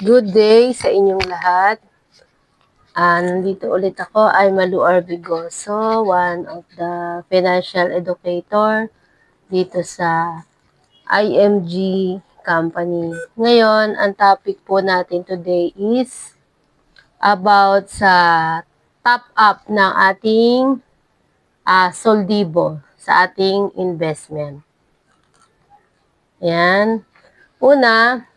Good day sa inyong lahat. Nandito ulit ako, ay Malu Orbigoso, one of the financial educator dito sa IMG Company. Ngayon, ang topic po natin today is about sa top up ng ating soldibo sa ating investment. Ayan. Una,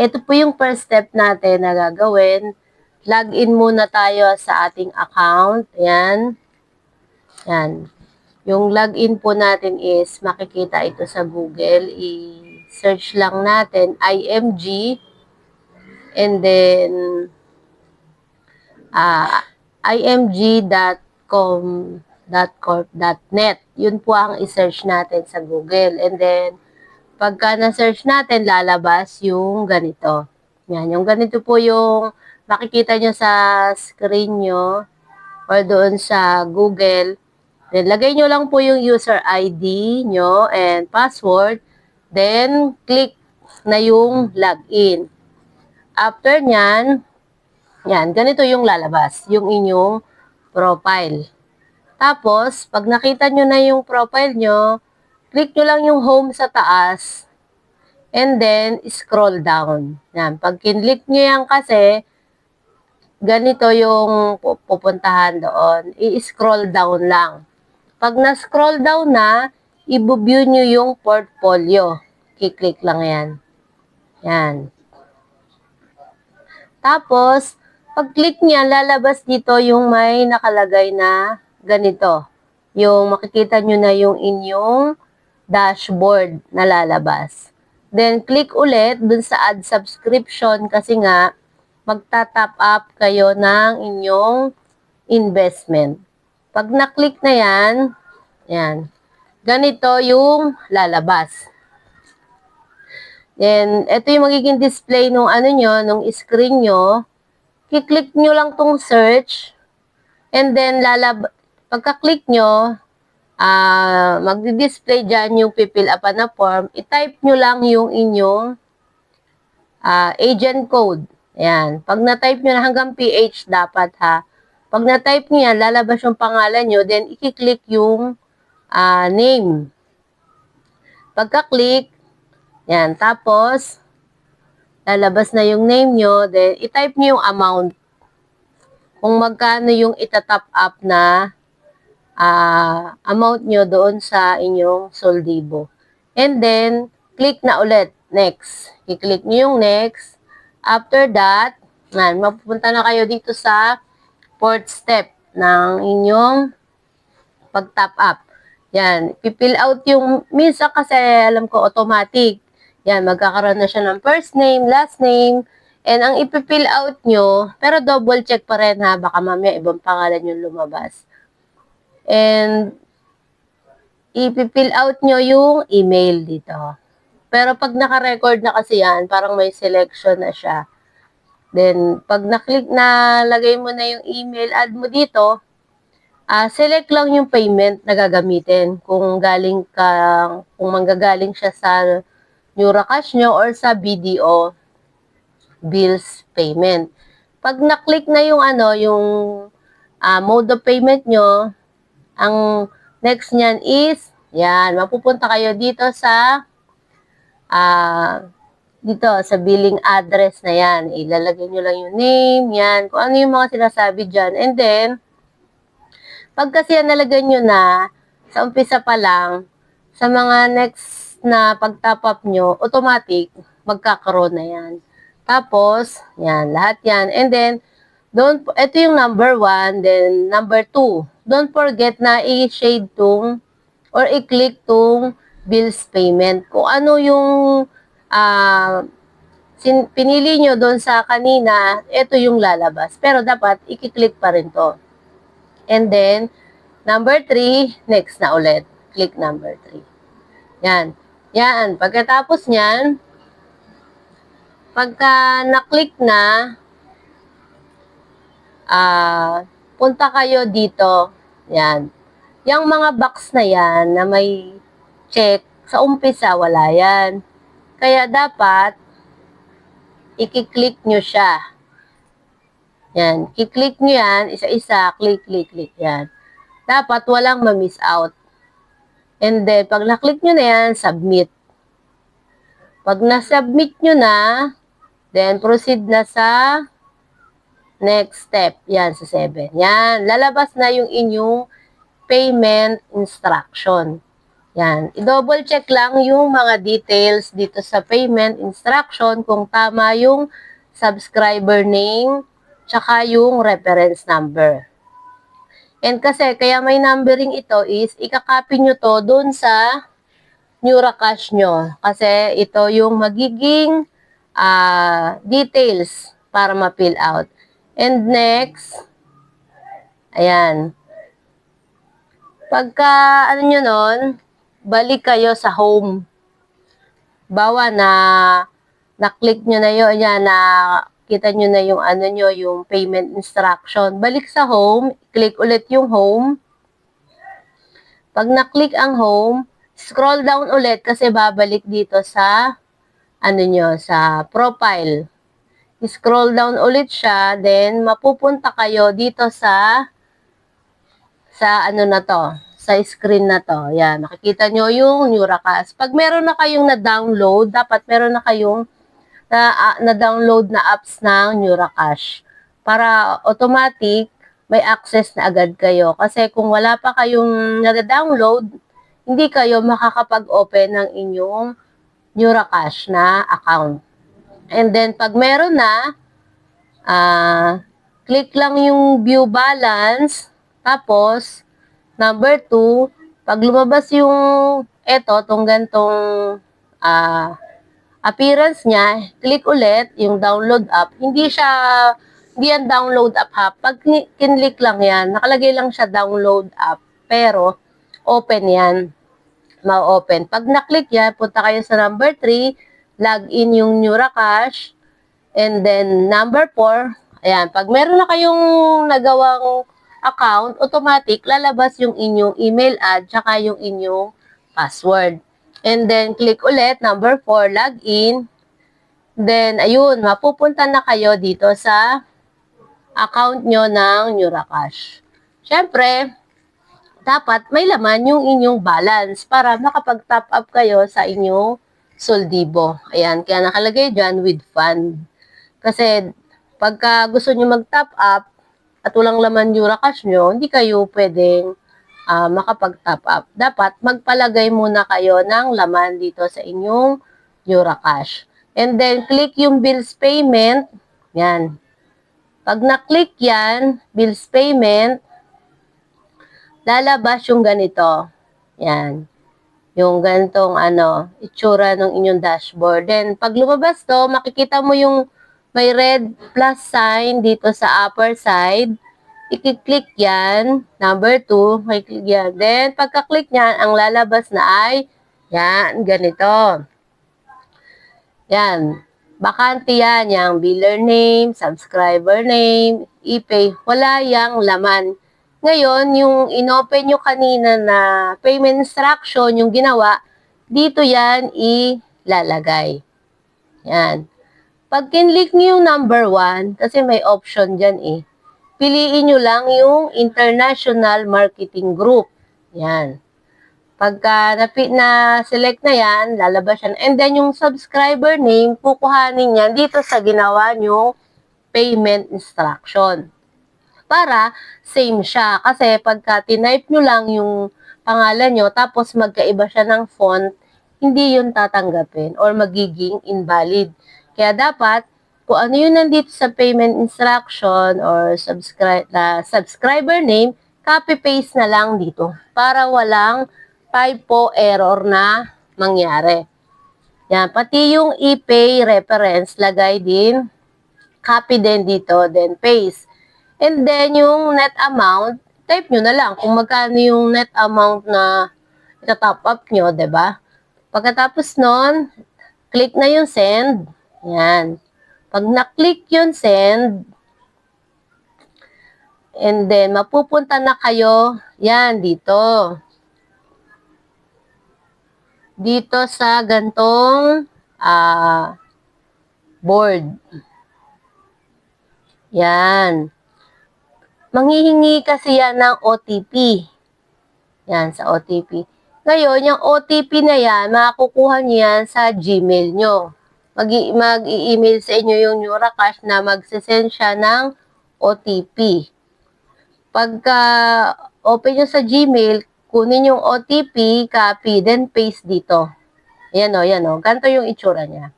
ito po yung first step natin na gagawin. Login muna tayo sa ating account. Ayan. Ayan. Yung login po natin is makikita ito sa Google. I-search lang natin IMG and then img.com.corp.net. Yun po ang i-search natin sa Google. And then pagka na-search natin, lalabas yung ganito. Yan, yung ganito po yung makikita nyo sa screen nyo or doon sa Google. Then, lagay nyo lang po yung user ID nyo and password. Then, click na yung login. After nyan, yan, ganito yung lalabas, yung inyong profile. Tapos, pag nakita nyo na yung profile nyo, click nyo lang yung home sa taas. And then, scroll down. Yan. Pag kinlik nyo yan kasi, ganito yung pupuntahan doon. I-scroll down lang. Pag na-scroll down na, i-view nyo yung portfolio. Kiklik lang yan. Yan. Tapos, pag-click niya, lalabas dito yung may nakalagay na ganito. Yung makikita nyo na yung inyong dashboard na lalabas. Then, click ulit dun sa add subscription kasi nga, magta-top up kayo ng inyong investment. Pag na-click na yan, yan, ganito yung lalabas. Then, ito yung magiging display nung ano nyo, nung screen nyo. Kiklik nyo lang tong search. And then, pagka-click nyo, magdi-display dyan yung pipil upan na form. I-type nyo lang yung inyong agent code. Ayan. Pag na-type nyo na hanggang PH dapat ha. Pag na-type nyo yan, lalabas yung pangalan nyo. Then, i-click yung name. Pagka-click, yan. Tapos, lalabas na yung name nyo. Then, i-type nyo yung amount. Kung magkano yung itatop up na amount nyo doon sa inyong soldibo. And then, click na ulit. Next. I-click nyo yung next. After that, mapupunta na kayo dito sa fourth step ng inyong pag-top up. Yan. I-fill out yung, minsan kasi alam ko automatic. Yan, magkakaroon na siya ng first name, last name, and ang i-fill out nyo, pero double check pa rin ha, baka mamaya ibang pangalan yung lumabas. And, i-fill out nyo yung email dito. Pero pag naka-record na kasi yan, parang may selection na siya. Then, pag na-click na, lagay mo na yung email, add mo dito, select lang yung payment na gagamitin. Kung manggagaling siya sa Neuracash nyo or sa BDO bills payment. Pag na-click na yung yung mode of payment nyo, ang next nyan is, yan, mapupunta kayo dito sa billing address na yan. Ilalagay nyo lang yung name, yan, kung ano yung mga sinasabi dyan. And then, pag kasi yan nalagay nyo na, sa umpisa pa lang, sa mga next na pag-top up nyo, automatic, magkakaroon na yan. Tapos, yan, lahat yan. And then, ito yung number 1, then number 2. Don't forget na i-shade tong or i-click tong bills payment. Kung ano yung pinili nyo doon sa kanina, ito yung lalabas. Pero dapat, i-click pa rin to. And then, number 3, next na ulit. Click number 3. Yan. Yan. Pagkatapos nyan, pagka na-click na, punta kayo dito. Yan. Yung mga box na yan na may check, sa umpisa wala yan. Kaya dapat, i-click nyo siya. Yan. I-click nyo yan, isa-isa, click, click, click. Yan. Dapat walang ma-miss out. And then, pag na-click nyo na yan, submit. Pag na-submit nyo na, then proceed na sa next step. Yan, sa 7. Yan. Lalabas na yung inyong payment instruction. Yan. I-double check lang yung mga details dito sa payment instruction kung tama yung subscriber name tsaka yung reference number. And kasi, kaya may numbering ito is, ikakopy nyo to dun sa NeuraCash nyo. Kasi ito yung magiging details para ma-fill out. And next, ayan. Pagka, ano nyo nun, balik kayo sa home. Bawa na-click nyo na yun, yan, kita nyo na yung ano nyo, yung payment instruction. Balik sa home, click ulit yung home. Pag na-click ang home, scroll down ulit kasi babalik dito sa ano nyo, sa profile. Scroll down ulit siya, then mapupunta kayo dito sa ano na to, sa screen na to. Yan, makikita nyo yung NeuraCash. Pag meron na kayong na-download, dapat meron na kayong na-download na apps ng NeuraCash. Para automatic, may access na agad kayo. Kasi kung wala pa kayong na-download, hindi kayo makakapag-open ng inyong NeuraCash na account. And then, pag meron na, click lang yung view balance. Tapos, number 2, pag lumabas yung itong gantong appearance niya, click ulit yung download app. Hindi yan download app ha. Pag kinlik lang yan, nakalagay lang siya download app. Pero, open yan. Ma-open. Pag na-click yan, punta kayo sa number 3, log in yung NeuraCash. And then, number 4, ayan, pag meron na kayong nagawang account, automatic, lalabas yung inyong email ad, tsaka yung inyong password. And then, click ulit, number 4, log in. Then, ayun, mapupunta na kayo dito sa account nyo ng NeuraCash. Siyempre, dapat may laman yung inyong balance para makapag-top up kayo sa inyong soldibo. Ayan, kaya nakalagay dyan with fund. Kasi, pagka gusto nyo mag-top up, at walang laman NeuraCash nyo, hindi kayo pwedeng makapag-top up. Dapat magpalagay muna kayo ng laman dito sa inyong NeuraCash. And then, click yung bills payment. Yan. Pag na-click yan, bills payment, lalabas yung ganito. Yan. Yung ganitong itsura ng inyong dashboard. Then, pag lumabas to, makikita mo yung may red plus sign dito sa upper side. I-click yan. Number 2, i-click yan. Then, pagka-click yan, ang lalabas na ay, yan, ganito. Yan. Bakante yan. Yung biller name, subscriber name, e-pay. Wala yang laman. Ngayon, yung inopen nyo kanina na payment instruction, yung ginawa, dito yan ilalagay. Yan. Pag kinlik nyo yung number 1, kasi may option dyan piliin nyo lang yung International Marketing Group. Yan. Pagka na-select na yan, lalabas yan. And then yung subscriber name, kukuhanin yan dito sa ginawa nyo payment instruction. Para same siya. Kasi pagka tinype nyo lang yung pangalan nyo, tapos magkaiba siya ng font, hindi yun tatanggapin or magiging invalid. Kaya dapat, kung ano yun nandito sa payment instruction or subscriber name, copy-paste na lang dito para walang typo error na mangyari. Yan, pati yung e-pay reference, lagay din, copy din dito, then paste. And then, yung net amount, type nyo na lang kung magkano yung net amount na ita-top up nyo, diba? Pagkatapos nun, click na yung send. Yan. Pag na-click yung send, and then, mapupunta na kayo, yan, dito. Dito sa gantong board. Yan. Manghihingi kasi yan ng OTP. Yan, sa OTP. Ngayon, yung OTP na yan, makakukuha niyo yan sa Gmail nyo. Mag-i-email sa inyo yung Neuracash na magsisend siya ng OTP. Pagka open nyo sa Gmail, kunin yung OTP, copy, then paste dito. Yan o. Ganito yung itsura niya.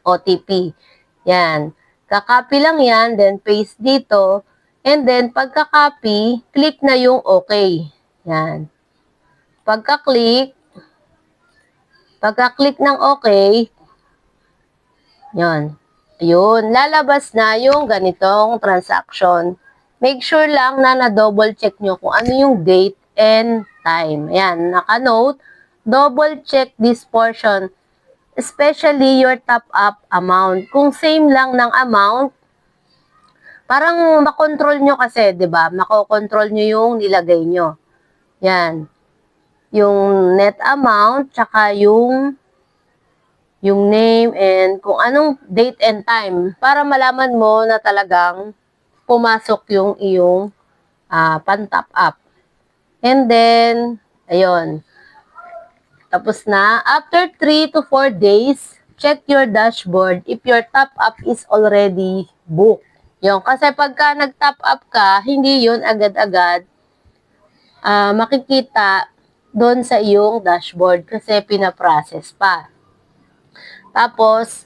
OTP. Yan. Kakopy lang yan, then paste dito. And then, pagka-copy, click na yung OK. Yan. Pagka-click ng OK, yan. Ayun, lalabas na yung ganitong transaction. Make sure lang na na-double check nyo kung ano yung date and time. Ayan, naka-note, double check this portion, especially your top-up amount. Kung same lang ng amount, parang makontrol nyo kasi, di ba? Makokontrol nyo yung nilagay nyo. Yan. Yung net amount, tsaka yung name and kung anong date and time para malaman mo na talagang pumasok yung iyong pan-top up. And then, ayun. Tapos na. After 3 to 4 days, check your dashboard if your top up is already booked. Yun. Kasi pagka nag-top up ka, hindi yun agad-agad makikita doon sa iyong dashboard kasi pinaprocess pa. Tapos,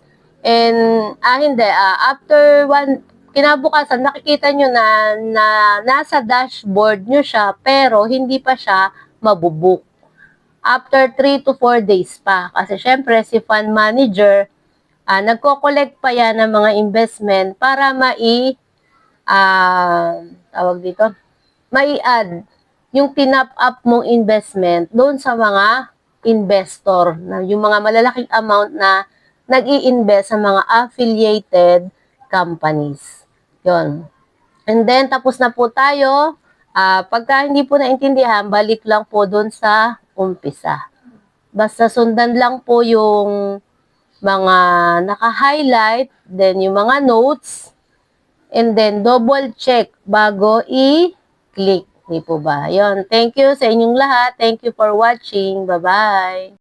after kinabukasan, nakikita nyo na nasa dashboard nyo siya, pero hindi pa siya mabubook. After 3 to 4 days pa. Kasi syempre, si fund manager, nagko-collect pa yan ng mga investment para mai-add yung tinap up mong investment doon sa mga investor, na yung mga malalaking amount na nag-i-invest sa mga affiliated companies. Yon. And then, tapos na po tayo. Pagka hindi po naintindihan, balik lang po doon sa umpisa. Basta sundan lang po yung mga naka-highlight, then yung mga notes, and then double check bago i-click. Hindi po ba? Yon. Thank you sa inyong lahat. Thank you for watching. Bye-bye.